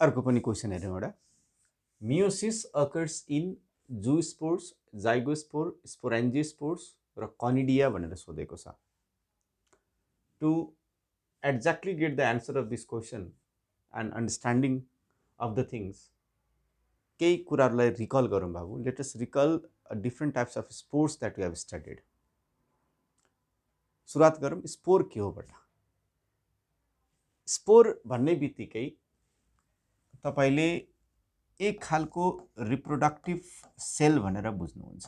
अर्को पनि क्वेसन हेरौँ एउटा meiosis occurs in zoospores, zygospore, sporangiospores र conidia भनेर सोधेको छ. To exactly get the answer of this question and understanding of the things, केही कुराहरूलाई रिकल गरौँ बाबु. Let us recall different types of spores that we have studied. सुरुवात गरौँ स्पोर के हो बट. स्पोर भन्ने बित्तिकै तपाईले एक खालको रिप्रोडक्टिभ सेल भनेर बुझ्नुहुन्छ.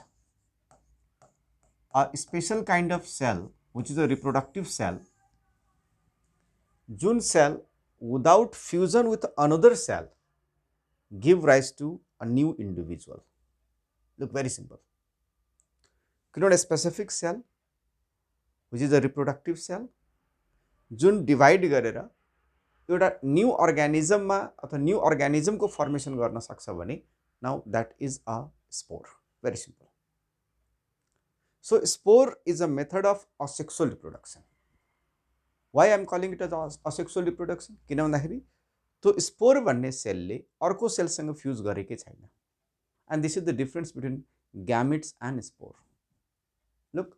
A special kind of cell which is a reproductive cell, जुन cell without fusion with another cell give rise to a new individual. Look, very simple. किनभने specific cell which is a reproductive cell जुन divide गरेर एउटा new अर्गानिजममा अथवा new अर्गानिजमको formation गर्न सक्छ भने now that is a spore. Very simple. So spore is a method of asexual reproduction. Why I am calling it as asexual reproduction? किन भन्दाखेरि त्यो स्पोर भन्ने सेलले अर्को सेलसँग फ्युज गरेकै छैन. And this is the difference between gametes and spore. Look,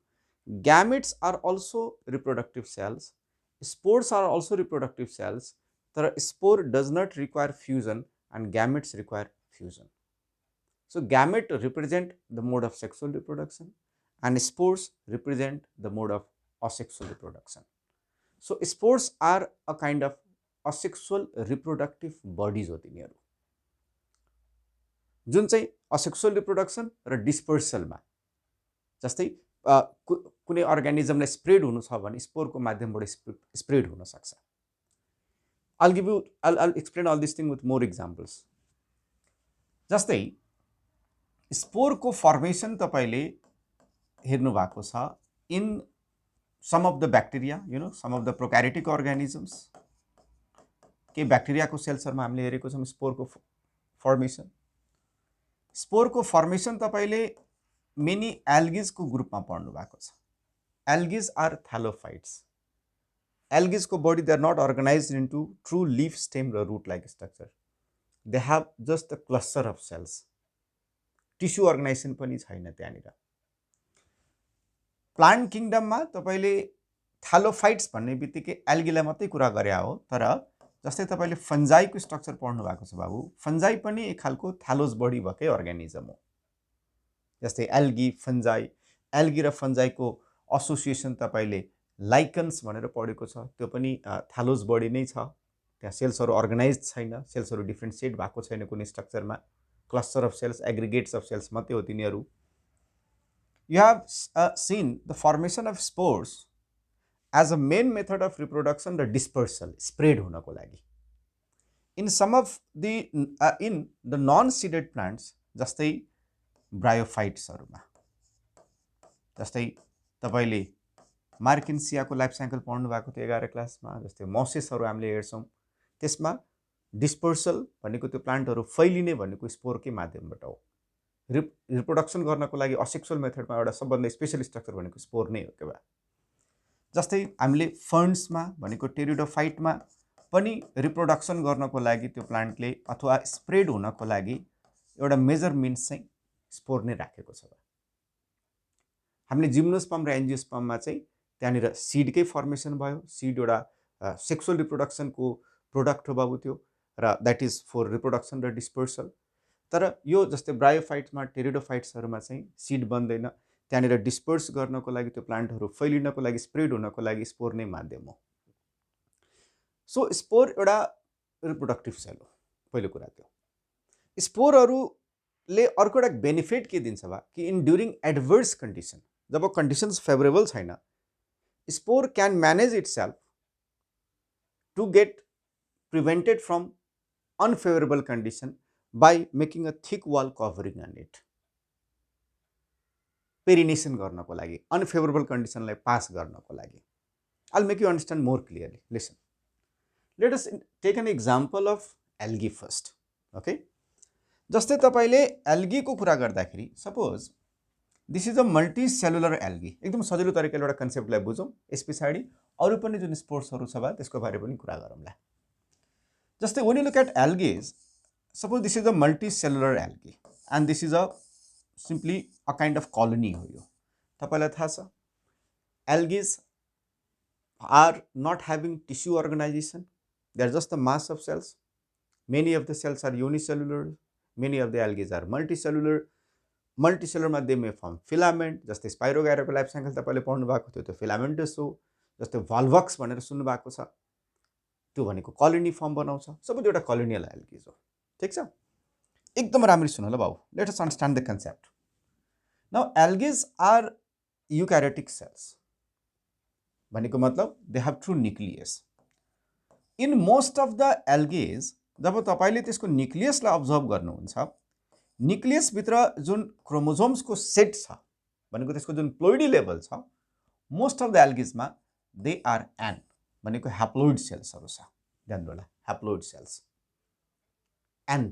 gametes are also reproductive cells, spores are also reproductive cells. The spore does not require fusion and gametes require fusion. So gamete represent the mode of sexual reproduction and spores represent the mode of asexual reproduction. So spores are a kind of asexual reproductive bodies हो तिनीहरू, जुन चाहिँ asexual reproduction र dispersal मा. जस्तै कुनै अर्गानिजमलाई spread हुनु छ भने स्पोरको माध्यमबाट स्प्रेड हुन सक्छ. I'll explain all this thing with more examples. जस्तै स्पोरको फर्मेसन तपाईले हेर्नु भएको छ in some of the bacteria, you know, some of the prokaryotic organisms. के ब्याक्टेरियाको सेल्सहरुमा हामीले हेरेको छौं स्पोरको फर्मेसन. स्पोरको फर्मेसन तपाईले मेनी एल्गीज को ग्रुपमा पढ्नु भएको छ. Algae are thallophytes. एल्गीज को body they are not organized into true leaf, stem र root like structure. They have just a cluster of cells. Tissue organisation पनि छैन त्यहाँनिर. प्लान्ट किङडममा तपाईले थ्यालोफाइट्स भन्ने बित्तिकै एल्गीलाई मात्रै कुरा गरे हो, तर जस्तै तपाईले फन्जाइको स्ट्रक्चर पढ्नु भएको छ बाबु. फन्जाइ पनि एक खालको थ्यालोस बडी भएकै अर्गानिजम हो. जस्तै एल्गी, फन्जाइ, एल्गी र फन्जाइको एसोसिएसन तपाईले लाइकन्स भनेर पढेको छ. त्यो पनि थ्यालोस बडी नै छ. त्यहाँ सेल्सहरु अर्गनाइज्ड छैन, सेल्सहरु डिफरेन्शिएट भएको छैन कुनै स्ट्रक्चरमा. Cluster of cells, aggregates of cells मात्रै हो तिनीहरू. You have seen the formation of spores as a main method of reproduction, the dispersal, spread हुनको लागि. In some of the in the non-seeded plants, जस्तै ब्रायोफाइट्सहरुमा, जस्तै तपाईले मार्किन्सियाको लाइफ साइकल पढ्नु भएको थियो 11 क्लासमा. जस्तै मोसेसहरु हामीले हेर्छौं, त्यसमा डिस्पर्सल भनेको त्यो प्लान्टहरु फैलिने भनेको स्पोरकै माध्यमबाट हो. रिप्रोडक्सन गर्नको लागि असेक्सुअल मेथडमा एउटा सबभन्दा स्पेशल स्ट्रक्चर भनेको स्पोर नै हो के भए. जस्तै हामीले फर्न्समा भनेको टेरिडोफाइटमा पनि रिप्रोडक्सन गर्नको लागि त्यो प्लान्टले अथवा स्प्रेड हुनको लागि एउटा मेजर मिन्स चाहिँ स्पोर नै राखेको छ. हामीले जिम्नोस्पर्म र एन्जियोस्पर्ममा चाहिँ त्यहाँनिर सिडकै फर्मेसन भयो. सिड एउटा सेक्सुअल रिप्रोडक्सनको प्रोडक्ट हो बाबु त्यो, र द्याट इज फर रिप्रोडक्सन र डिस्पर्सल. तर यो जस्तै ब्रायोफाइट्समा, टेरिडोफाइट्सहरुमा चाहिँ सिड बन्दैन. त्यहाँनिर डिस्पर्स गर्नको लागि, त्यो प्लान्टहरु फैलिनको लागि, स्प्रेड हुनको लागि स्पोर नै माध्यम हो. सो स्पोर एउटा रिप्रोडक्टिभ सेल हो, पहिलो कुरा त्यो. स्पोरहरुले अर्को एउटा बेनिफिट के दिन्छ बा कि इन ड्युरिङ एडभर्स कन्डिसन, जब कन्डिसन्स फेभरेबल छैन, spore can manage itself to get prevented from unfavourable condition by making a thick wall covering on it. Perennation गर्नको लागि, अनफेभरेबल कन्डिसनलाई पास गर्नको लागि. I'll make you understand more clearly. Listen. Let us take an example of algae first. Okay? जस्तै तपाईले algae को कुरा गर्दाखेरि, suppose this is a multicellular algae. एकदम सजिलो तरिकाले एउटा कन्सेप्टलाई बुझौं. यसपछाडी अरु पनि जुन स्पोर्सहरु छ बा त्यसको बारे पनि कुरा गरौँला. जस्तै when you look at algae, suppose this is a multicellular algae and this is a simply a kind of colony हो यो तपाईलाई थाहा छ algae are not having tissue organization, they are just the mass of cells. Many of the cells are unicellular, many of the algae are multicellular. Multicellular they may form filament, जस्तै स्पाइरोगाइराको life cycle तपाईले पढ्नु भएको थियो त्यो फिलामेन्टस हो, जस्तै भल्भक्स भनेर सुन्नु भएको छ त्यो भनेको कलोनी फर्म बनाउँछ, सबै एउटा कलोनियल एल्गी हो। ठीक छ, एकदम राम्ररी सुन ल बाबु, let us understand the concept. Now algae are eukaryotic cells भनेको मतलब they have true nucleus. In most of the algae जब तपाईले त्यसको न्यूक्लियसलाई अब्जर्भ गर्नुहुन्छ, न्यूक्लियस भित्र जुन क्रोमोजोम्सको सेट छ भनेको त्यसको जुन प्लोइडी लेभल छ, मोस्ट अफ द एल्गेजमा दे आर एन भनेको ह्याप्लोइड सेल्सहरु छ। ध्यान होला, ह्याप्लोइड सेल्स, एन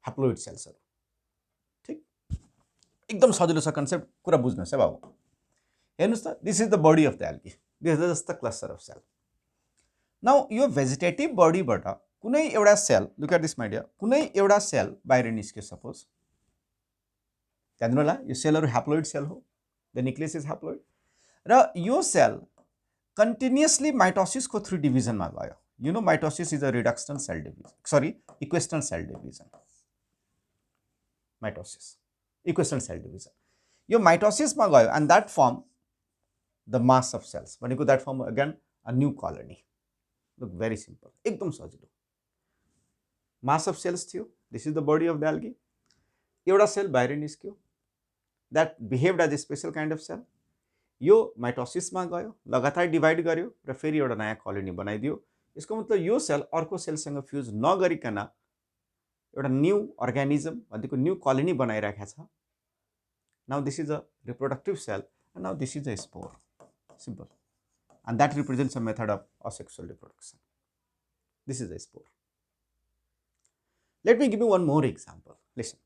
ह्याप्लोइड सेल्सहरु। ठीक, एकदम सजिलो छ कन्सेप्ट, कुरा बुझ्नुस् है बाबु। हेर्नुस् त, this is the body of the algae, this is just the cluster of cell. Now यो भेजिटेटिभ बडीबाट कुनै एउटा cell, look at this my dear, कुनै एउटा सेल बाहिर निस्क्यो सपोज, ध्यान होला यो सेलहरु ह्याप्लोइड सेल हो, द न्यूक्लियस इज ह्याप्लोइड, र यो सेल कन्टिन्युअसली माइटोसिसको थ्रु डिभिजनमा गयो। You know mitosis is a reductional cell division, sorry equational cell division. Mitosis equational cell division, यो माइटोसिसमा गयो and that form the mass of cells भनेको that form again a new colony. Look very simple, एकदम सजिलो। Mass of cells थियो, this is the body of the algae, एउटा cell बाहिर निस्क्यो, that behaved as a special kind of cell, यो माइटोसिसमा गयो, लगातार डिभाइड गर्यो र फेरि एउटा नयाँ कलोनी बनाइदियो। यसको मतलब यो सेल अर्को सेलसँग फ्युज नगरिकन एउटा न्यू अर्गानिजम भनेको न्यू कलोनी बनाइराखेको छ। Now this is a reproductive cell and now this is a spore, simple, and that represents a method of asexual reproduction. This is a spore. Let me give you one more example, listen.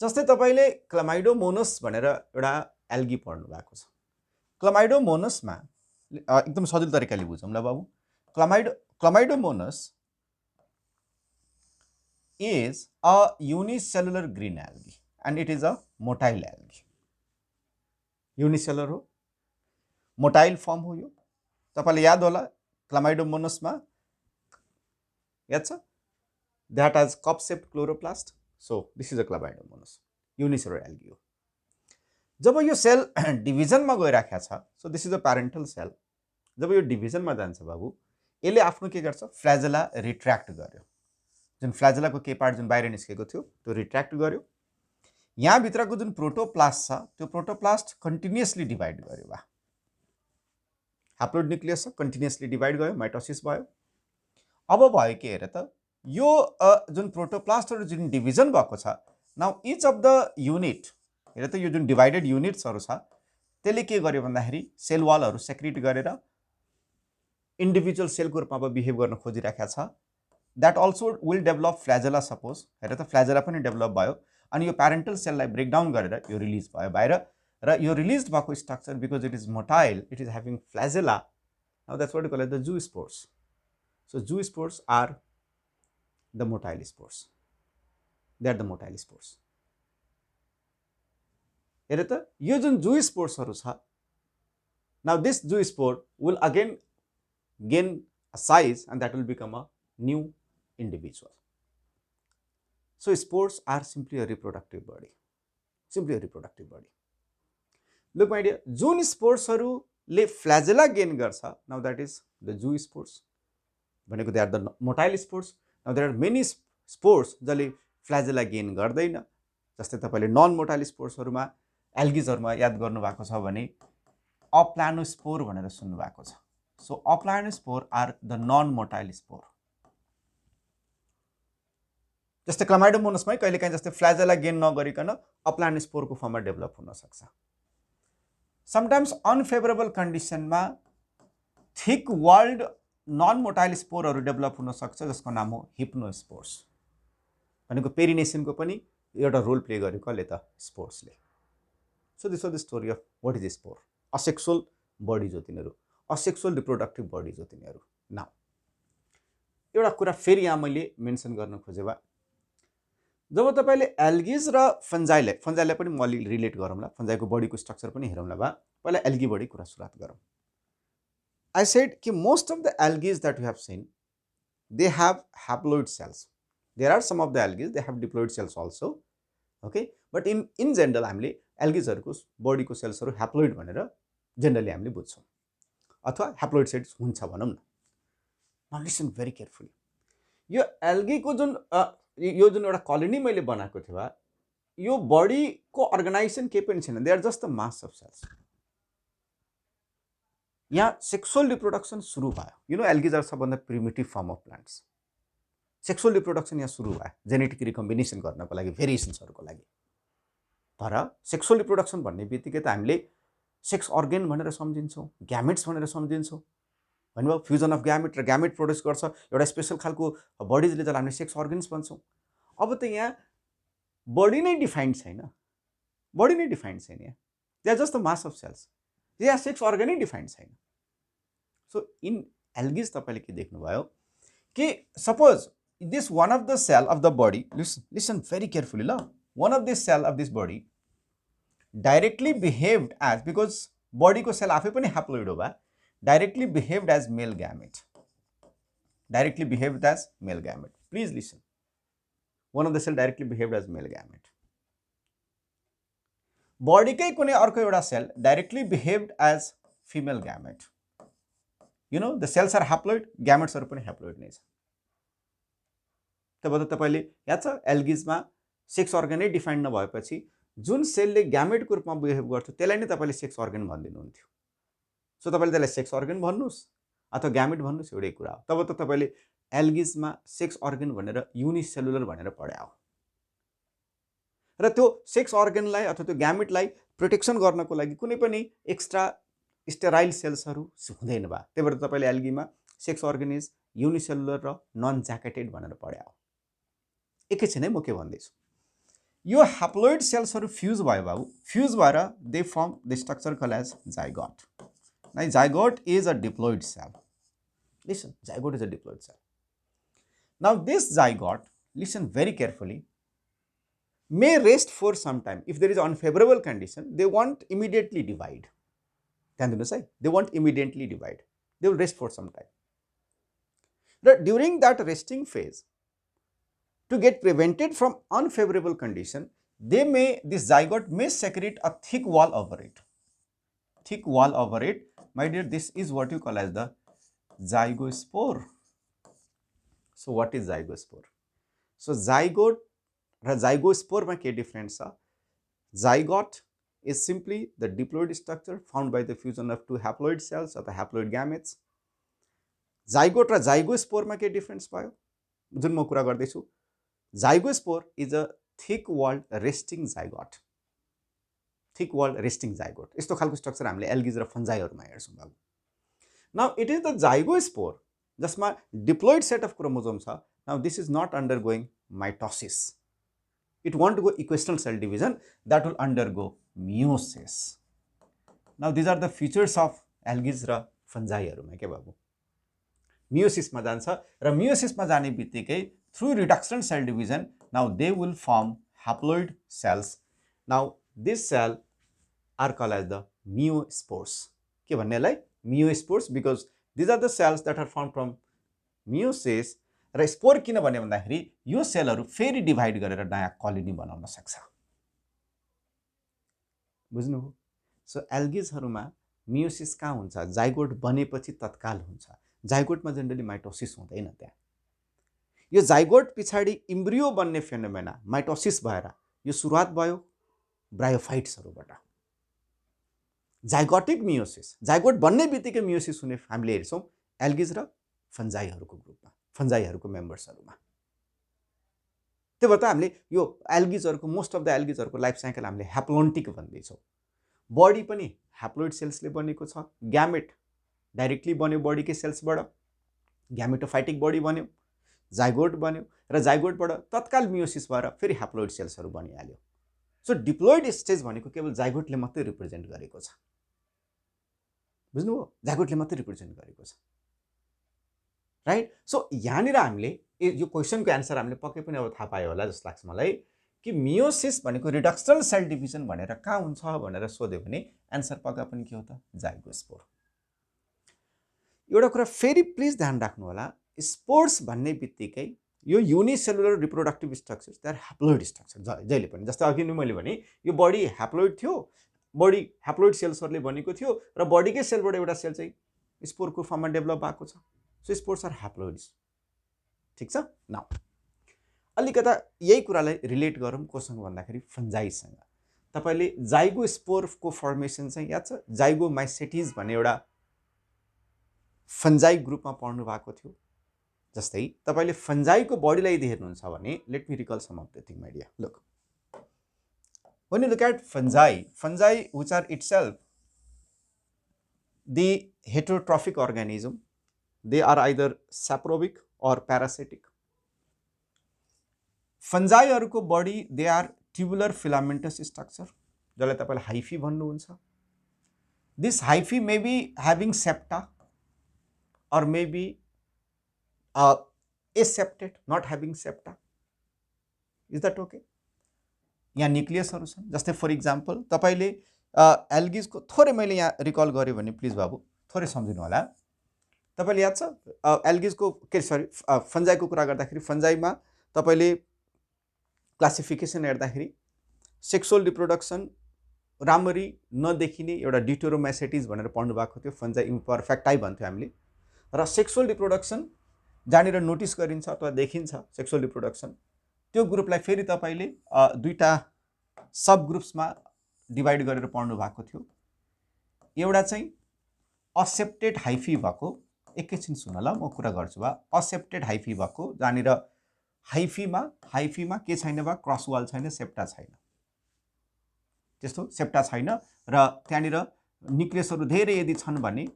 जस्तै तपाईले क्लामाइडोमोनस भनेर एउटा algae पढ्नु भएको छ। क्लामाइडोमोनसमा एकदम सजिलो तरिकाले बुझौँ ल बाबु। क्लामाइडोमोनस is a unicellular green algae and it is a motile algae. Unicellular हो, motile form हो यो। तपाईलाई याद होला क्लामाइडोमोनसमा याद छ, that has cup shaped chloroplast, so this is a क्लामाइडोमोनस, unicellular algae हो। जब यो सेल डिभिजनमा गइराखेको छ, so this is a parental cell, जब यो डिभिजनमा जान्छ बाबु, यसले आफ्नो के गर्छ, फ्ल्याजेला रिट्र्याक्ट गर्यो, जुन फ्ल्याजेलाको के पार्ट जुन बाहिर निस्केको थियो त्यो रिट्र्याक्ट गर्यो। यहाँ भित्रको जुन प्रोटोप्लास्ट छ त्यो प्रोटोप्लास्ट कन्टिन्युअसली डिभाइड गर्यो, वा ह्याप्लोइड न्यूक्लियस छ, कन्टिन्युअसली डिभाइड गर्यो, माइटोसिस भयो। अब भयो के हेर त, यो जुन प्रोटोप्लास्टहरु जुन डिभिजन भएको छ, now each of the unit, हेर त यो जुन डिभाइडेड युनिट्सहरु छ त्यसले के गर्यो भन्दाखेरि सेल वालहरु सेक्रेट गरेर इन्डिभिजुअल सेलको रूपमा अब बिहेभ गर्न खोजिराखेको छ। That also will develop flagella, suppose हेर त फ्ल्याजेला पनि डेभलप भयो, अनि यो प्यारेन्टल सेललाई ब्रेक डाउन गरेर यो रिलिज भयो बाहिर, र यो रिलिज भएको structure because it is motile, it is having flagella, now that's what we call the zoospores. So zoospores are the motile spores, they are the motile spores. हेर त यो जुन जूस्पोर्सहरु छ, now this zoospore will again gain a size and that will become a new individual. So spores are simply a reproductive body, simply a reproductive body. Look my dear, जुन स्पोर्सहरुले फ्ल्याजेला gain गर्छ, now that is the zoospores भनेको they are the motile spores. Now there are many spores जसले फ्ल्याजेला gain गर्दैन, जस्तै तपाईले non motile स्पोर्सहरुमा एल्गीजहरुमा याद गर्नु भएको छ भने अप्लानोस्पोर भनेर सुन्नु भएको छ। So aplanospore are the non motile spore. जस्तै क्लामाइडोमोनसमै कहिलेकाहीँ जस्तै फ्ल्याजेला गेन नगरिकन अप्लानोस्पोरको फर्ममा डेभलप हुन सक्छ। समटाइम्स अनफेभरेबल कन्डिसनमा थिक वाल्ड नन मोटाइल स्पोरहरु डेभलप हुन सक्छ, जसको नाम हो हिप्नोस्पोर्स। भनेको पेरिनेसिनको पनि एउटा रोल प्ले गरेको कसले त, स्पोर्सले। So this was the story of what is spore, asexual bodies हो तिनीहरु, असेक्सुअल रिप्रोडक्टिभ बडीज हो तिनीहरु। नाउ एउटा कुरा फेरि यहाँ मैले मेन्सन गर्न खोजेँ जब तपाईले एल्गिज र फन्जाईलाई पनि म रिलेट गरौँला, फन्जाईको बडीको स्ट्रक्चर पनि हेरौँला पहिला एल्गी बडी कुरा सुरुवात गरौँ। आई सेड कि most of the algae that we have seen they have haploid cells. There are some of the algae they have diploid cells also, okay, but in general हामीले एल्गिजहरुको बडीको सेल्सहरु haploid भनेर generally हामीले बुझ्छौं अथवा haploid sales हुन्छ भनौं न। Now listen very carefully, यो एल्गीको जुन एउटा कोलोनी मैले बनाएको थिए यो बडीको अर्गनाइजेसन के पनि छैन, they are just the mass of cells. यहाँ सेक्सुअल रिप्रोडक्सन सुरु भयो। यु नो एल्गिज आर सबभन्दा primitive form of plants. Sexual reproduction यहाँ सुरु भयो जेनेटिक रिकम्बिनेसन गर्नको लागि, भेरिएसन्सहरुको लागि। तर सेक्सुअल रिप्रोडक्सन भन्ने बित्तिकै त हामीले सेक्स अर्गन भनेर सम्झिन्छौं, ग्यामेट्स भनेर सम्झिन्छौं। भन्नुभयो फ्युजन अफ ग्यामेट र ग्यामेट प्रोड्युस गर्छ एउटा स्पेशल खालको बडीजले, जसलाई हामीले सेक्स अर्गन्स भन्छौं। अब त यहाँ बडी नै डिफाइन्ड छैन, बडी नै डिफाइन्ड छैन। यहाँ they are just the mass of cells, यहाँ सेक्स अर्गन नै डिफाइन्ड छैन। सो इन एल्गिज तपाईले के देख्नुभयो कि suppose this one of the cell of the body, listen very carefully la, one of this cell of this body directly behaved as, because body ko cell afai pani haploid ho ba, directly behaved as male gamete, directly behaved as male gamete. Please listen, one of the cell directly behaved as male gamete. Body kai kunai arko euta cell directly behaved as female gamete. You know the cells are haploid, gametes haru पनि haploid नै छ। तब त तपाईले याद छ एल्गिजमा sex organ नै defined नभएपछि जुन सेलले ग्यामेटको रूपमा बिहेभ गर्छ त्यसलाई नै तपाईले सेक्स अर्गन भन्दिनुहुन्थ्यो। सो तपाईले त्यसलाई सेक्स अर्गन भन्नुस् अथवा ग्यामेट भन्नुस्, एउटै कुरा हो। तब त तपाईले एल्गिजमा सेक्स अर्गन भनेर युनिसेलुलर भनेर पढ्या हो। र त्यो सेक्स अर्गनलाई अथवा त्यो ग्यामेटलाई प्रोटेक्सन गर्नको लागि कुनै पनि एक्स्ट्रा स्टेराइल सेल्सहरु हुँदैन बा। त्यही भएर तपाईले एल्गीमा सेक्स अर्गन इज युनिसेलुलर र नन ज्याकेटेड भनेर पढ्या हो। एकैछिनै म के भन्दैछु, यो ह्याप्लोइड सेल्सहरु फ्यूज भयो बाबु, फ्यूज भएर they form the structure called as zygote. Now zygote is a diploid cell. Listen, zygote is a diploid cell. Now this zygote, listen very carefully, may rest for some time. If there is unfavorable condition, they won't immediately divide. Can you say? They won't immediately divide. They will rest for some time. But during that resting phase, to get prevented from unfavorable condition, this zygote may secrete a thick wall over it. Thick wall over it, my dear, this is what you call as the zygospore. So what is zygospore? So zygote and zygospore ma ke difference cha? Zygote is simply the diploid structure found by the fusion of two haploid cells or the haploid gametes. Zygote र zygospore मा के difference भयो जुन म कुरा गर्दै छु। Zygospore is a thick walled resting zygote. Thick walled resting zygote. यस्तो खालको स्ट्रक्चर हामीले एल्गिज र फन्जाईहरुमा हेर्छौं बाबु। Now it is the zygospore जसमा डिप्लोइड सेट अफ क्रोमोसोम छ। Now this is not undergoing mitosis. It won't go equational cell division, that will undergo meiosis. Now these are the features of एल्गिज र फन्जाईहरुमा के बाबु। मेयोसिसमा जान्छ र मेयोसिसमा जाने बित्तिकै through reduction cell division now they will form haploid cells. Now this cell are called as the meiospores. के भन्नेलाई meiospores, because these are the cells that are formed from meiosis. र स्पोर किन भन्ने भन्दाखेरि यो सेलहरु फेरि डिभाइड गरेर नयाँ कोलोनी बनाउन सक्छ। बुझ्नुभयो? सो एल्गिजहरुमा मेयोसिस कहाँ हुन्छ? जाइगोट बनेपछि तत्काल हुन्छ। जाइगोटमा जनरली माइटोसिस हुँदैन। त्यहाँ यो जाइगोट पछाडी इम्ब्रियो बन्ने फेनोमेना माइटोसिस भएर यो सुरुवात भयो ब्रायोफाइट्सहरुबाट। जाइगोटिक मेयोसिस, जाइगोट बन्ने बित्तिकै मेयोसिस हुने हामीले हेर्छौं एल्गिज र फन्जाईहरुको ग्रुपमा, फन्जाईहरुको मेम्बर्सहरुमा। त्यही भएर हामीले यो एल्गिजहरुको मोस्ट अफ द एल्गिजहरुको लाइफ साइकल हामीले ह्याप्लोन्टिक भन्दैछौं। बडी पनि ह्याप्लोइड सेल्सले बनेको छ। ग्यामेट डाइरेक्टली बन्यो बडीकै सेल्सबाट, ग्यामेटोफाइटिक बडी बन्यो, जाइगोट बन्यो र जाइगोटबाट तत्काल मेयोसिस भएर फेरि ह्याप्लोइड सेल्सहरु बनिहाल्यो। सो डिप्लोइड स्टेज भनेको केवल जाइगोटले मात्रै रिप्रेजेन्ट गरेको छ। बुझ्नुभयो? जाइगोटले मात्रै रिप्रेजेन्ट गरेको छ। राइट। सो यहाँनिर हामीले यो क्वेसनको एन्सर हामीले पक्कै पनि अब थाहा पायो होला जस्तो लाग्छ मलाई कि मियोसिस भनेको रिडक्सनल सेल डिभिजन भनेर कहाँ हुन्छ भनेर सोध्यो भने एन्सर पक्का पनि के हो त जाइगोस्पोर। एउटा कुरा फेरि प्लिज ध्यान राख्नु होला, स्पोर्स भन्ने बित्तिकै यो unicellular reproductive structure they are haploid structure जहिले पनि। जस्तै अघि नै मैले भने यो बडी ह्याप्लोइड थियो, बडी ह्याप्लोइड सेल्सहरूले बनेको थियो र बडीकै सेलबाट एउटा सेल चाहिँ स्पोरको फर्ममा डेभलप भएको छ। So spores are haploids. ठिक छ। नाउ अलिकता यही कुरालाई रिलेट गरौँ कोसँग भन्दाखेरि फन्जाइसँग। तपाईँले जाइगोस्पोरको फर्मेसन चाहिँ याद छ, जाइगोमाइसेटिस भन्ने एउटा फन्जाई ग्रुपमा पढ्नु भएको थियो। जस्तै तपाईँले फन्जाईको बडीलाई यदि हेर्नुहुन्छ भने let me recall some of the thing my dear. Look, when you look at fungi which are itself the heterotrophic organism, they are either saprobic or parasitic. फन्जाईहरूको body they are tubular filamentous structure जसलाई तपाईँले hyphae भन्नुहुन्छ। This hyphae may be having septa or maybe aseptate, not having septa. Is that okay? यहाँ न्युक्लियसहरू छन्। जस्तै for example तपाईँले एल्गिजको थोरै मैले यहाँ रिकल गरेँ भने प्लिज बाबु थोरै सम्झिनु होला। तपाईँले याद छ एल्गिजको फन्जाईको कुरा गर्दाखेरि फन्जाईमा तपाईँले क्लासिफिकेसन हेर्दाखेरि सेक्सुअल रिप्रोडक्सन राम्ररी नदेखिने एउटा डिटेरोमाइसेटिस भनेर पढ्नु भएको थियो। फन्जाई इम्परफेक्टाइ भन्थ्यो हामीले। र सेक्सुअल रिप्रोडक्सन जहाँनिर नोटिस गरिन्छ अथवा देखिन्छ सेक्सुअल रिप्रोडक्सन, त्यो ग्रुपलाई फेरि तपाईँले दुईटा सब ग्रुप्समा डिभाइड गरेर पढ्नु भएको थियो। एउटा चाहिँ असेप्टेड हाइफी भएको, एकैछिन सुन ल म कुरा गर्छु बा, असेप्टेड हाइफी भएको जहाँनिर हाइफीमा के छैन बा, क्रसवाल छैन, सेप्टा छैन, त्यस्तो सेप्टा छैन र त्यहाँनिर न्युक्लियसहरू धेरै यदि छन् भने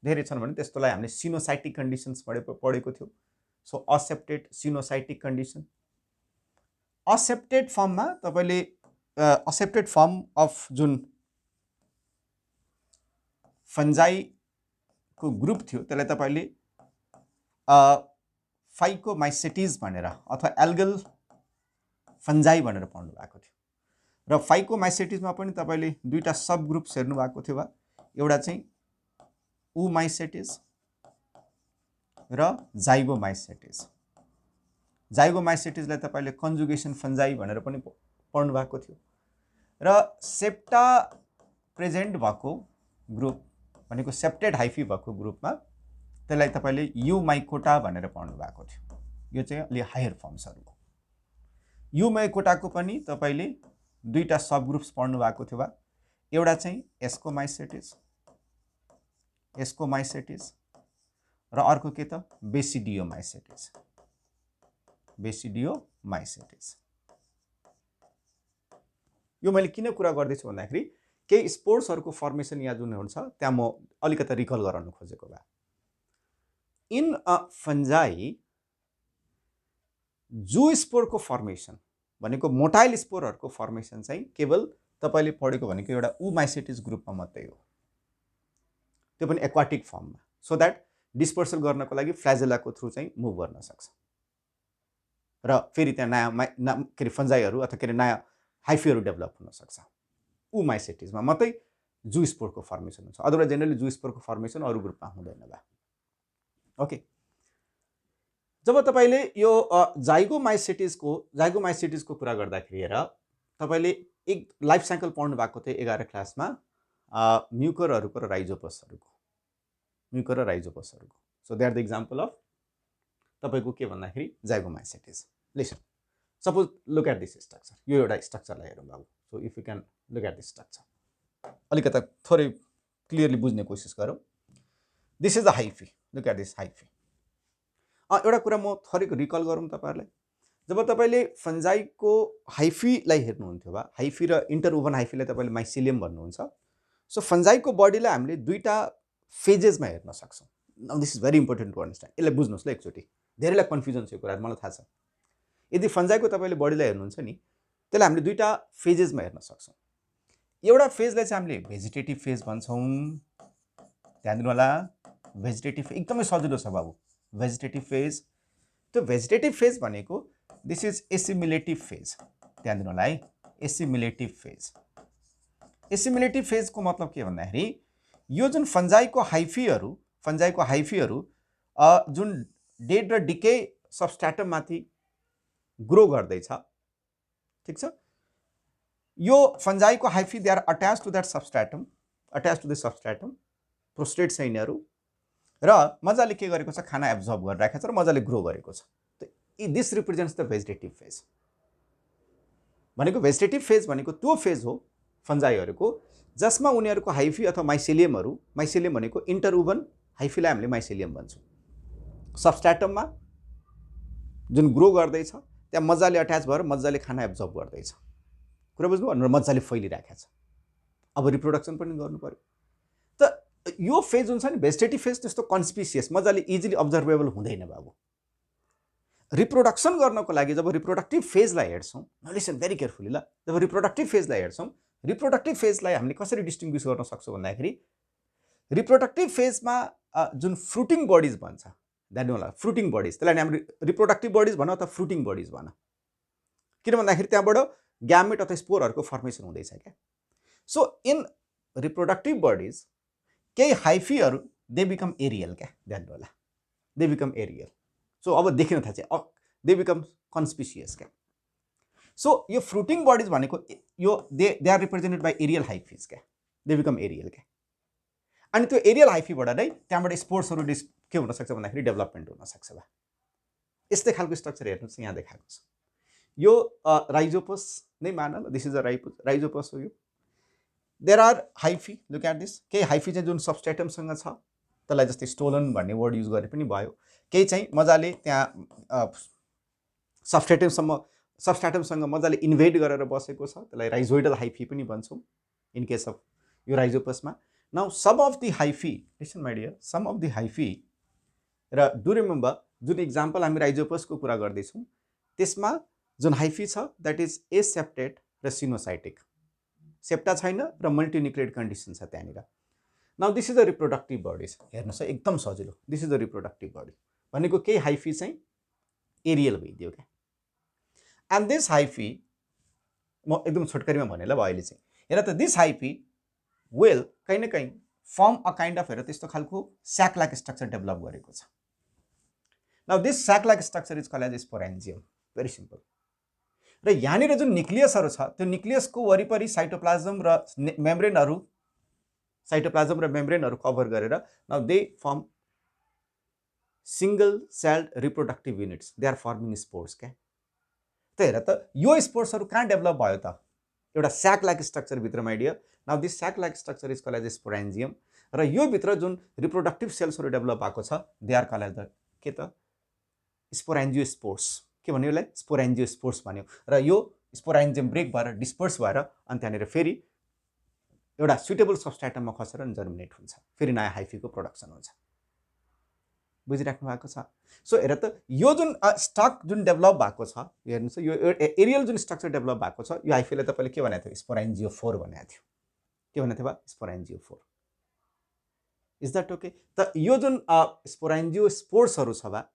त्यस्तोलाई हामीले सिनोसाइटिक कन्डिसन्स पढेको थियो। So accepted coenocytic condition. Accepted फर्ममा तपाईँले असेप्टेड फर्म अफ जुन फन्जाईको ग्रुप थियो त्यसलाई तपाईँले फाइकोमाइसेटिस भनेर अथवा एल्गल फन्जाई भनेर पढ्नु भएको थियो। र फाइकोमाइसेटिसमा पनि तपाईँले दुईटा सब ग्रुप्स हेर्नु भएको थियो। एउटा चाहिँ उमाइसेटिस र जाइगोमाइसेटिस। जाइगोमाइसेटिसलाई तपाईँले कन्जुगेसन फन्जाई भनेर पनि पढ्नु भएको थियो। र सेप्टा प्रेजेन्ट भएको ग्रुप भनेको सेप्टेड हाइफी भएको ग्रुपमा त्यसलाई तपाईँले युमाइकोटा भनेर पढ्नु भएको थियो। यो चाहिँ अलि हायर फर्म्सहरू हो। युमाइकोटाको पनि तपाईँले दुईटा सब ग्रुप्स पढ्नु भएको थियो। एउटा चाहिँ एस्कोमाइसेटिस र अर्को के त बेसिडियोमाइसेटिस। यो मैले किन कुरा गर्दैछु भन्दाखेरि केही स्पोर्सहरूको फर्मेसन यहाँ जुन हुन्छ त्यहाँ म अलिकति रिकल गराउन खोजेको भए। इन फन्जाई जूस्पोरको फर्मेसन भनेको मोटाइल स्पोरहरूको फर्मेसन चाहिँ केवल तपाईँले पढेको भनेको एउटा उमाइसेटिस ग्रुपमा मात्रै हो, त्यो पनि एक्वाटिक फर्ममा, सो द्याट डिस्पर्सल गर्नको लागि फ्ल्याजेलाको थ्रु चाहिँ मुभ गर्न सक्छ। र फेरि त्यहाँ नयाँ के अरे फन्जाईहरू अथवा के अरे नयाँ हाइफीहरू डेभलप हुन सक्छ। उमाइसेटिसमा मात्रै जूस्पोरको फर्मेसन हुन्छ, अदरवाइज जेनरली जूस्पोरको फर्मेसन अरू ग्रुपमा हुँदैन बा। ओके, जब तपाईँले यो जाइगोमाइसेटिसको कुरा गर्दाखेरि हेर तपाईँले एक लाइफ साइकल पढ्नु भएको थियो 11 क्लासमा म्युकरहरूको र राइजोपसहरूको। So they are the example of तपाईँको के भन्दाखेरि zygomycetes. Listen, suppose look at this structure. यो एउटा स्ट्रक्चरलाई हेरौँ बाबु। So if you can look at this structure, अलिकता थोरै क्लियरली बुझ्ने कोसिस गरौँ। This is the hyphae, look at this hyphae. एउटा कुरा म थोरै रिकल गरौँ तपाईँहरूलाई। जब तपाईँले फन्जाईको हाइफीलाई हेर्नुहुन्थ्यो बा, हाइफी र इन्टरवुभन हाइफीलाई तपाईँले माइसिलियम भन्नुहुन्छ। सो फन्जाईको बडीलाई हामीले दुईटा फेजेसमा हेर्न सक्छौँ। Now this is very important to understand. यसलाई बुझ्नुहोस् ल एकचोटि, धेरैलाई कन्फ्युजन छ यो कुरा, मलाई थाहा छ। यदि फन्जाईको तपाईँले बडीलाई हेर्नुहुन्छ नि त्यसलाई हामीले दुईटा फेजेसमा हेर्न सक्छौँ। एउटा फेजलाई चाहिँ हामीले भेजिटेटिभ फेज भन्छौँ। ध्यान दिनु होला, भेजिटेटिभ एकदमै सजिलो छ बाबु। Vegetative phase. त्यो भेजिटेटिभ फेज भनेको दिस इज एसिमुलेटिभ फेज, ध्यान दिनु होला है, एसिमुलेटिभ फेज। एसिमुलेटिभ फेजको मतलब के भन्दाखेरि यो जुन फन्जाईको हाइफीहरू जुन डेड र डिके सबस्ट्राटममाथि ग्रो गर्दैछ, ठिक छ। यो फन्जाईको hyphae they are attach to the substratum, prostrate छ यिनीहरू, र मजाले के गरेको छ, खाना एब्जर्ब गरिरहेको छ र मजाले ग्रो गरेको छ। This represents the vegetative phase. भनेको भेजिटेटिभ फेज भनेको त्यो फेज हो फन्जाईहरूको जसमा उनीहरूको हाइफी अथवा माइसेलियमहरू, माइसेलियम भनेको इन्टरउभन, हाइफीलाई हामीले माइसेलियम भन्छौँ, सबस्ट्राटममा जुन ग्रो गर्दैछ त्यहाँ मजाले अट्याच भएर मजाले खाना एब्जर्ब गर्दैछ, कुरा बुझ्नु, भनेर मजाले फैलिरहेको छ। अब रिप्रोडक्सन पनि गर्नु पर्यो। त यो फेज हुन्छ नि भेजिटेटिभ फेज, त्यस्तो कन्स्पिसियस मजाले इजिली अब्जर्भेबल हुँदैन बाबु। रिप्रोडक्सन गर्नको लागि जब रिप्रोडक्टिभ फेजलाई हेर्छौँ, लिसन भेरी केयरफुली ल, जब रिप्रोडक्टिभ फेजलाई हेर्छौँ, रिप्रोडक्टिभ फेजलाई हामीले कसरी डिस्टिङ्ग्विस गर्न सक्छौँ भन्दाखेरि रिप्रोडक्टिभ फेजमा जुन फ्रुटिङ बडिज भन्छ, ध्यान होला, फ्रुटिङ बडिज, त्यसलाई हामीले रिप्रोडक्टिभ बडिज भनौँ अथवा फ्रुटिङ बडिज भनौँ, किन भन्दाखेरि त्यहाँबाट ग्यामेट अथवा स्पोरहरूको फर्मेसन हुँदैछ क्या। सो इन रिप्रोडक्टिभ बडिज केही हाइफीहरू दे बिकम एरियल क्या, ध्यान होला, दे बिकम एरियल। सो अब देखिन थाल्छ, दे बिकम कन्स्पिसियस क्या। सो यो फ्रुटिङ बडिज भनेको यो they are represented by aerial hyphae क्या, दे बिकम एरियल क्या। अनि त्यो एरियल हाइफीबाट नै त्यहाँबाट स्पोर्सहरू के हुनसक्छ भन्दाखेरि डेभलपमेन्ट हुनसक्छ। बा यस्तै खालको स्ट्रक्चर हेर्नुहोस् यहाँ देखाएको छ, यो राइजोपस नै मान ल, दिस इज अ राइजोपस हो यो। There are hyphae, look at this, केही हाइफी चाहिँ जुन सबस्ट्रेटमसँग छ, त्यसलाई जस्तै स्टोलन भन्ने वर्ड युज गरे पनि भयो, केही चाहिँ मजाले त्यहाँ सबस्ट्रेटमसँग मजाले इन्भेड गरेर बसेको छ, त्यसलाई राइजोइडल हाइफी पनि भन्छौँ इन केस अफ यो राइजोपसमा। Now some of the hyphae, listen my dear, some of the hyphae, र डु रिमेम्बर जुन इक्जाम्पल हामी राइजोपसको कुरा गर्दैछौँ त्यसमा जुन हाइफी छ द्याट इज एसेप्टेड र सिनोसाइटिक, सेप्टा छैन र मल्टिन्युक्लिएट कन्डिसन छ त्यहाँनिर। Now this is a reproductive bodies, हेर्नुहोस् है एकदम सजिलो, this is a reproductive body भनेको केही हाइफी चाहिँ एरियल भइदियो क्या। एन्ड दिस हाइफी, म एकदम छोटकरीमा भने ल अहिले चाहिँ हेर त, दिस हाइफी वेल कहीँ न कहीँ फर्म अ काइन्ड अफ, हेर त्यस्तो खालको स्याक लाइक स्ट्रक्चर डेभलप गरेको छ। Now this sac like structure is called as sporangium, very simple. र यहाँनिर जुन न्युक्लियसहरू छ त्यो न्युक्लियसको वरिपरि साइटोप्लाज्म र मेम्ब्रेनहरू कभर गरेर now they form single celled reproductive units, they are forming spores क्या। त हेर त यो स्पोर्सहरू कहाँ डेभलप भयो त, एउटा स्याक लाइक स्ट्रक्चरभित्र my dear. Now this sac like structure is called as sporangium, र यो भित्र जुन रिप्रोडक्टिभ सेल्सहरू डेभलप भएको छ they are called as the के त स्पोरान्जियोस्पोर्स, के भन्यो यसलाई, स्पोरान्जियोस्पोर्स भन्यो। र यो स्पोरान्जियम ब्रेक भएर डिस्पर्स भएर अनि त्यहाँनिर फेरि एउटा सुटेबल सबस्ट्राटममा खसेर जर्मिनेट हुन्छ, फेरि नयाँ हाइफीको प्रोडक्सन हुन्छ। बुझिराख्नु भएको छ। सो हेर त यो जुन स्टक जुन डेभलप भएको छ, हेर्नुहोस् यो एरियल जुन स्ट्रक्चर डेभलप भएको छ, यो हाइफीलाई तपाईँले के भनेको थियो, स्पोरान्जियोफोर भनेको थियो। के भनेको थियो बा, स्पोरान्जियोफोर। Is that okay? त यो जुन स्पोरान्जियोस्पोर्सहरू छ बा,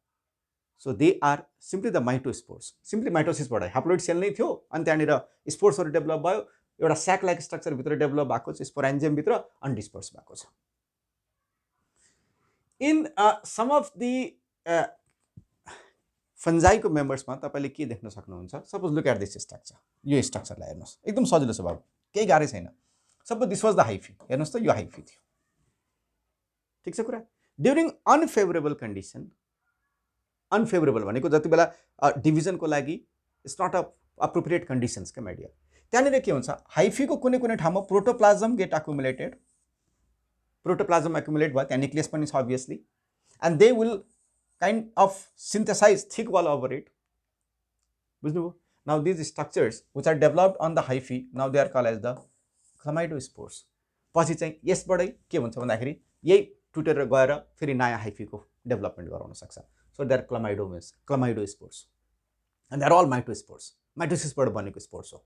so they are simply the mitospores, simply माइटोसिसबाट हाप्लोइड सेल नै थियो अनि त्यहाँनिर स्पोर्सहरू डेभलप भयो, एउटा स्याक लाइक स्ट्रक्चरभित्र डेभलप भएको छ स्पोरान्जियमभित्र अनि डिस्पर्स भएको छ। इन सम अफ दि फन्जाईको मेम्बर्समा तपाईँले के देख्न सक्नुहुन्छ, suppose look at this structure, यो स्ट्रक्चरलाई हेर्नुहोस् एकदम सजिलो छ बाबु, केही गाह्रै छैन। Suppose this was the hyphae, हेर्नुहोस् त यो हाइफी थियो, ठिक छ कुरा। ड्युरिङ अनफेभरेबल कन्डिसन, अनफेभरेबल भनेको जति बेला डिभिजनको लागि it's not a appropriate conditions क्या माइ डियर, त्यहाँनिर के हुन्छ, हाइफीको कुनै कुनै ठाउँमा protoplasm get accumulated, protoplasm accumulate भयो, त्यहाँ न्युक्लियस पनि छ obviously, and they will kind of synthesize thick wall over it, बुझ्नुभयो। Now these structures which are developed on the hyphae, now they are called as the chlamydospores. पछि चाहिँ यसबाटै के हुन्छ भन्दाखेरि यही टुटेर गएर फेरि नयाँ हाइफीको डेभलपमेन्ट गराउन सक्छ। So they are chlamydospores and they are all mitospores, माइटोसिसबाट बनेको स्पोर्स हो।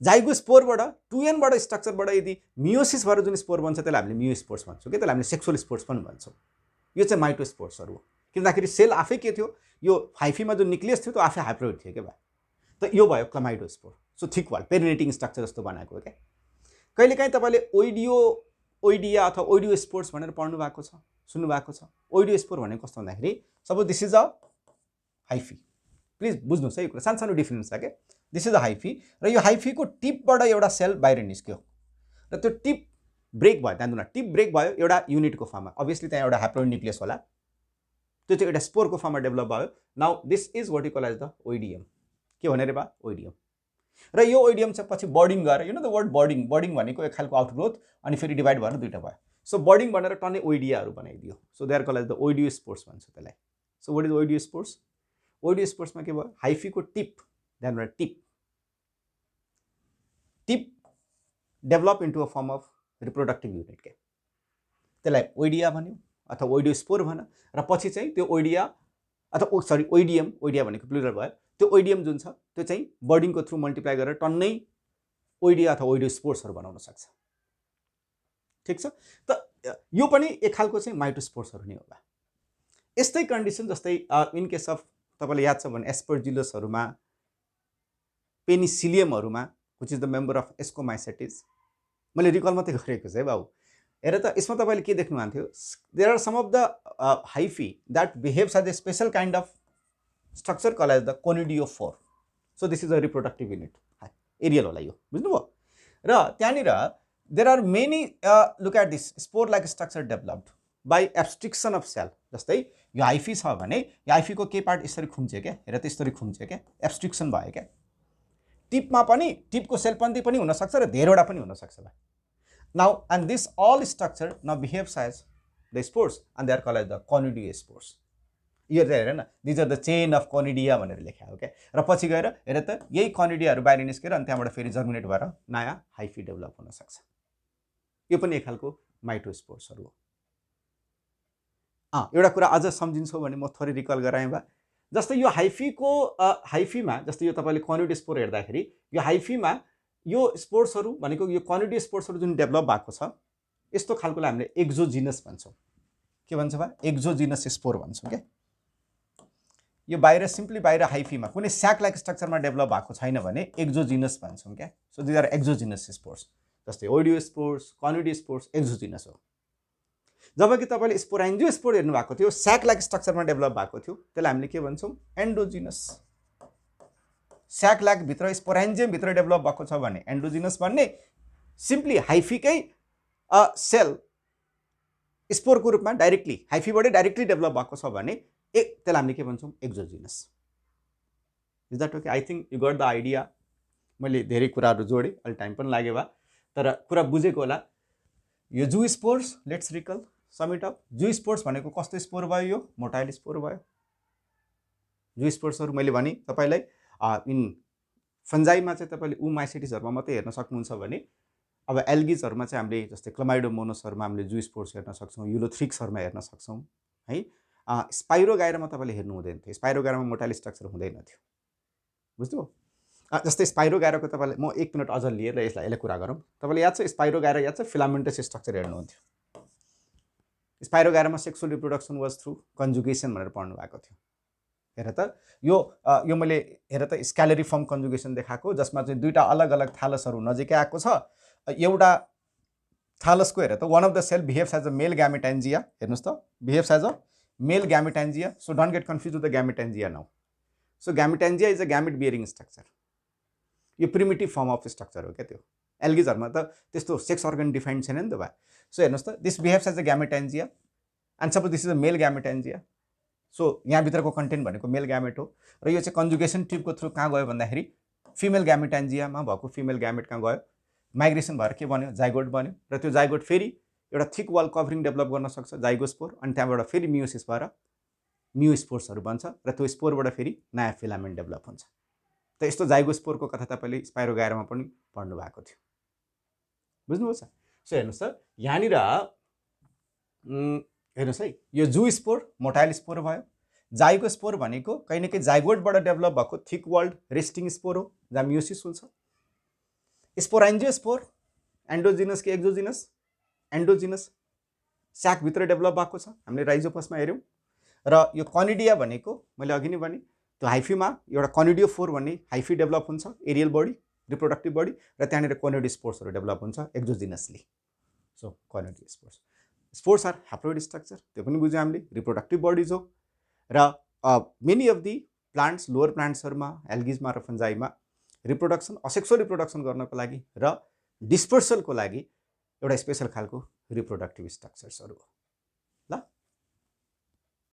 जाइगोस्पोरबाट 2n स्ट्रक्चरबाट यदि मियोसिस भएर जुन स्पोर बन्छ त्यसलाई हामीले मियोस्पोर्स भन्छौँ कि, त्यसलाई हामीले सेक्सुअल स्पोर्स पनि भन्छौँ। यो चाहिँ माइटोस्पोर्सहरू हो। किनभने सेल आफै के थियो, यो हाइफीमा जो न्युक्लियस थियो त्यो आफै हाइप्लोइड थियो क्या। त यो भयो chlamydospore. So thick wall perennating structure जस्तो बनाएको हो क्या। कहिलेकाहीँ तपाईँले ओइडिया अथवा ओइडियोस्पोर्स भनेर पढ्नु भएको छ, सुन्नु भएको छ। ओइडियोस्पोर भनेको कस्तो भन्दाखेरि suppose this is a hyphae, please बुझ्नुहोस् है, यो कुरा सानो डिफरेन्स छ क्या। दिस इज अ हाइफी र यो हाइफीको टिपबाट एउटा सेल बाहिर निस्क्यो र त्यो टिप ब्रेक भयो, त्यहाँ टिप ब्रेक भयो एउटा युनिटको फर्ममा, अभियसली त्यहाँ एउटा हाइप्लोइड न्युक्लियस होला, त्यो चाहिँ एउटा स्पोरको फर्ममा डेभलप भयो। Now this is what you call as the oidium. के भने रे बा? ओइडियम। र यो ओइडियम चाहिँ पछि बर्डिङ गएर, यु नो द वर्ड बर्डिङ, बर्डिङ भनेको एक खालको आउटग्रोथ अनि फेरि डिभाइड भएर दुईटा भयो। सो बर्डिङ भनेर टन्नै ओइडियाहरू बनाइदियो। So they are called as the oidiospores भन्छ त्यसलाई। So what is oidiospores? ओइडियोस्पोर्समा के भयो, हाइफीको टिप, ध्यान tip develop into a form of reproductive unit के, त्यसलाई ओइडिया भन्यो अथवा ओइडियोस्पोर भन। र पछि चाहिँ त्यो ओइडिया अथवा सरी ओइडिया भनेको प्लुरल भयो, त्यो ओइडियम जुन छ त्यो चाहिँ बर्डिङको थ्रु मल्टिप्लाई गरेर टन्नै ओइडिया अथवा ओइडियोस्पोर्सहरू बनाउन सक्छ। ठिक छ। त यो पनि एक खालको चाहिँ माइटोस्पोर्सहरू नै होला। यस्तै कन्डिसन जस्तै इन केस अफ तपाईँलाई याद छ भने एस्परजिलसहरूमा, पेनिसिलियमहरूमा which is the member of ascomycetes, मैले रिकल मात्रै गरेको छु है बाबु। हेर त यसमा तपाईँले के देख्नु भएको थियो, there are some of the hyphae that behaves as a special kind of structure call as the conidiophore. So this is a reproductive unit, aerial होला यो, बुझ्नुभयो। र त्यहाँनिर there are many look at this spore like structure developed by abstriction of cell. जस्तै यो hyphae छ भने यो हाइफीको के पार्ट यसरी खुम्च्यो क्या, हेर त यसरी खुम्च्यो क्या, एब्स्ट्रिक्सन भयो क्या। टिपमा पनि टिपको सेलपन्थी पनि हुनसक्छ र धेरैवटा पनि हुनसक्छ। Now and this all structure now behaves as the spores and they are called as the conidiospores. यो चाहिँ हेर न, these are the chain of conidia भनेर लेखा हो क्या। र पछि गएर हेर त यही कनिडियाहरू बाहिर निस्केर अनि त्यहाँबाट फेरि जर्मिनेट भएर नयाँ हाइफी डेभलप हुनसक्छ। यो पनि एक खालको माइटोस्पोर्सहरू हो। एउटा कुरा अझ सम्झिन्छौ भने म थोरै रिकल गराएँ बा। जस्तै यो हाइफीमा जस्तै यो तपाईँले कनिडियोस्पोर हेर्दाखेरि यो हाइफीमा यो स्पोर्सहरू भनेको यो कनिडियोस्पोर्सहरू जुन डेभलप भएको छ यस्तो खालकोलाई हामीले एक्जोजिनस भन्छौँ। के भन्छ बा? एक्जोजिनस स्पोर भन्छौँ क्या। यो बाहिर सिम्पली बाहिर हाइफीमा कुनै स्याक लाइक स्ट्रक्चरमा डेभलप भएको छैन भने एक्जोजिनस भन्छौँ क्या। So these are exogenous spores. जस्तै ओइडियोस्पोर्स, कनिडियोस्पोर्स एक्जोजिनस हो। जबकि तपाईँले स्पोरान्जियोस्पोर हेर्नु भएको थियो, स्याक लाइक स्ट्रक्चरमा डेभलप भएको थियो, त्यसलाई हामीले के भन्छौँ? एन्डोजिनस। स्याक लाइक भित्र स्पोरान्जियम भित्र डेभलप भएको छ भने एन्डोजिनस भन्ने, सिम्पली हाइफीकै सेल स्पोरको रूपमा डाइरेक्टली हाइफीबाटै डाइरेक्टली डेभलप भएको छ भने त्यसलाई हामीले के भन्छौँ? Exogenous. Is that okay? I think you got the idea. मैले धेरै कुराहरू जोडेँ, अलि टाइम पनि लाग्यो बा, तर कुरा बुझेको होला। यो zoospores, let's recall sum it. Zoospores भनेको कस्तो स्पोर भयो? यो मोटाइल स्पोर भयो। जूस्पोर्सहरू मैले भने तपाईँलाई इन फन्जाइमा चाहिँ तपाईँले माइसेटिसहरूमा मात्रै हेर्न सक्नुहुन्छ भने अब एल्गिजहरूमा चाहिँ हामीले जस्तै क्लमाइडोमोनसहरूमा हामीले जूस्पोर्स हेर्न सक्छौँ, युलोथ्रिक्सहरूमा हेर्न सक्छौँ है। स्पाइरोगाइरामा तपाईँले हेर्नु हुँदैन थियो, स्पाइरोगाइरामा मोटाइल स्ट्रक्चर हुँदैन थियो, बुझ्नुभयो। जस्तै स्पाइरोगाइराको तपाईँले म 1 मिनट अझ लिएर यसलाई कुरा गरौँ। तपाईँले याद छ स्पाइरोगाइरा याद छ? फिलामेन्टस स्ट्रक्चर हेर्नुहुन्थ्यो। स्पाइरोगाइरामा sexual reproduction was through conjugation भनेर पढ्नु भएको थियो। हेर त यो मैले हेर त स्क्यालेरिफर्म कन्जुगेसन देखाएको, जसमा चाहिँ दुईवटा अलग अलग थालसहरू नजिकै आएको छ। एउटा थालसको हेर त one of the cell behaves as a male gametangia, हेर्नुहोस् त, behaves as a male gametangia. So don't get confuse with the gametangia now. So gametangia is a gamete bearing structure. यो प्रिमिटिभ फर्म अफ स्ट्रक्चर हो क्या त्यो। एल्गिजहरूमा त त्यस्तो sex organ defined छैन नि त भाइ। सो हेर्नुहोस् त, this behaves as a gametangia and suppose this is a male gametangia. So यहाँभित्रको कन्टेन्ट भनेको मेल ग्यामेट हो र यो चाहिँ कन्जुगेसन ट्युबको थ्रु कहाँ गयो भन्दाखेरि फिमेल ग्यामेटेन्जियामा भएको फिमेल ग्यामेट कहाँ गयो, माइग्रेसन भएर के बन्यो? जाइगोट बन्यो। र त्यो जाइगोट फेरि एउटा थिक वाल कभरिङ डेभलप गर्न सक्छ, जाइगोस्पोर, अनि त्यहाँबाट फेरि मियोसिस भएर मियोस्पोर्सहरू बन्छ र त्यो स्पोरबाट फेरि नयाँ फिलामेन्ट डेभलप हुन्छ। त यस्तो जाइगोस्पोरको कथा तपाईँले स्पाइरोगाइरामा पनि पढ्नु भएको थियो, बुझ्नुभयो छ। सो हेर्नुहोस् त यहाँनिर हेर्नुहोस् है, यो जूस्पोर मोटाइल स्पोर भयो। जाइगोस्पोर भनेको कहीँ न कहीँ जाइगोटबाट डेभलप भएको थिक वाल्ड रेस्टिङ स्पोर हो, जहाँ मियोसिस हुन्छ। स्पोरान्जियोस्पोर एन्डोजिनस कि एक्जोजिनस? एन्डोजिनस। स्याकभित्र डेभलप भएको छ, हामीले राइजोपसमा हेऱ्यौँ। र यो कनिडिया भनेको मैले अघि नै भने त्यो हाइफीमा एउटा कनिडियोफोर भन्ने हाइफी डेभलप हुन्छ, एरियल बडी, रिप्रोडक्टिभ बडी, र त्यहाँनिर कोनिडियोस्पोर्सहरू डेभलप हुन्छ exogenously. So conidiospores, spores are haploid structure, त्यो पनि बुझ्यौँ हामीले, रिप्रोडक्टिभ बडिज हो। र many of the plants, lower प्लान्ट्सहरूमा, एल्गिजमा र फन्जाईमा रिप्रोडक्सन, असेक्सुअल रिप्रोडक्सन गर्नको लागि र डिस्पर्सलको लागि एउटा स्पेसल खालको रिप्रोडक्टिभ स्ट्रक्चर्सहरू हो।